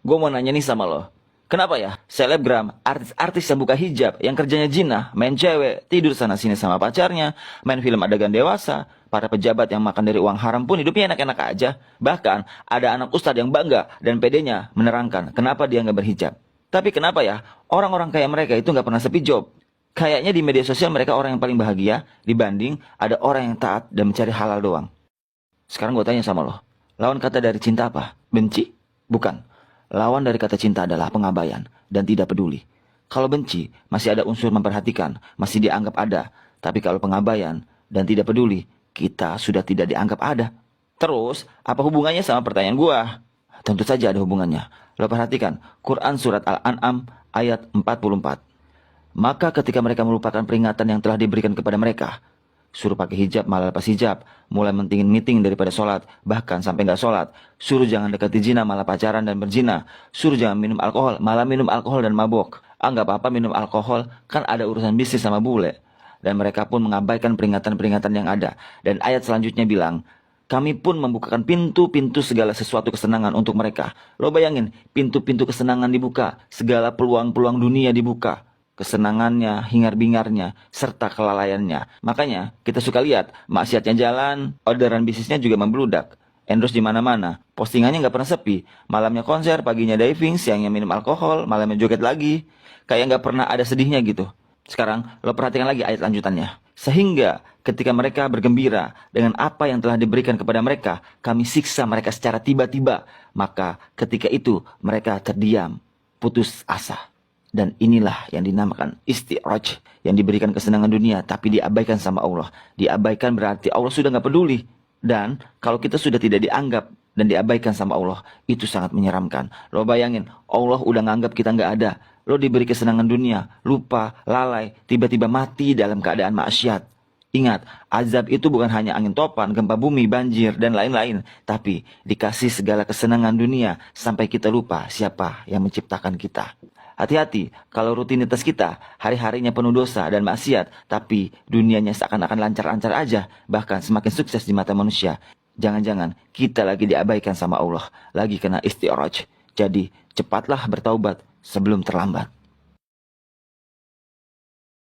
Gue mau nanya nih sama lo. Kenapa ya selebgram, artis-artis yang buka hijab, yang kerjanya jinah, main cewek, tidur sana-sini sama pacarnya, main film adegan dewasa, para pejabat yang makan dari uang haram pun hidupnya enak-enak aja. Bahkan ada anak ustadz yang bangga dan pedenya menerangkan kenapa dia nggak berhijab. Tapi kenapa ya orang-orang kayak mereka itu nggak pernah sepi job? Kayaknya di media sosial mereka orang yang paling bahagia dibanding ada orang yang taat dan mencari halal doang. Sekarang gue tanya sama lo, lawan kata dari cinta apa? Benci? Bukan. Lawan dari kata cinta adalah pengabaian dan tidak peduli. Kalau benci, masih ada unsur memperhatikan, masih dianggap ada. Tapi kalau pengabaian dan tidak peduli, kita sudah tidak dianggap ada. Terus, apa hubungannya sama pertanyaan gua? Tentu saja ada hubungannya. Lo perhatikan, Quran Surat Al-An'am ayat 44. Maka ketika mereka melupakan peringatan yang telah diberikan kepada mereka, suruh pakai hijab malah lepas hijab, mulai mentingin meeting daripada sholat, bahkan sampai nggak sholat. Suruh jangan dekati zina malah pacaran dan berzina. Suruh jangan minum alkohol malah minum alkohol dan mabuk. Nggak apa-apa minum alkohol, kan ada urusan bisnis sama bule. Dan mereka pun mengabaikan peringatan-peringatan yang ada. Dan ayat selanjutnya bilang, kami pun membukakan pintu-pintu segala sesuatu kesenangan untuk mereka. Lo bayangin, pintu-pintu kesenangan dibuka, segala peluang-peluang dunia dibuka. Kesenangannya, hingar-bingarnya, serta kelalaiannya. Makanya kita suka lihat maksiatnya jalan, orderan bisnisnya juga membludak. Endorse di mana-mana, postingannya nggak pernah sepi. Malamnya konser, paginya diving, siangnya minum alkohol, malamnya joget lagi. Kayak nggak pernah ada sedihnya gitu. Sekarang lo perhatikan lagi ayat lanjutannya. Sehingga ketika mereka bergembira dengan apa yang telah diberikan kepada mereka, kami siksa mereka secara tiba-tiba. Maka ketika itu mereka terdiam, putus asa. Dan inilah yang dinamakan isti'raj, yang diberikan kesenangan dunia tapi diabaikan sama Allah. Diabaikan berarti Allah sudah nggak peduli. Dan kalau kita sudah tidak dianggap dan diabaikan sama Allah, itu sangat menyeramkan. Lo bayangin, Allah udah nganggap kita nggak ada. Lo diberi kesenangan dunia, lupa, lalai, tiba-tiba mati dalam keadaan maksiat. Ingat, azab itu bukan hanya angin topan, gempa bumi, banjir, dan lain-lain. Tapi dikasih segala kesenangan dunia sampai kita lupa siapa yang menciptakan kita. Hati-hati kalau rutinitas kita hari-harinya penuh dosa dan maksiat, tapi dunianya seakan-akan lancar-lancar aja, bahkan semakin sukses di mata manusia. Jangan-jangan kita lagi diabaikan sama Allah, lagi kena isti'raj. Jadi cepatlah bertaubat sebelum terlambat.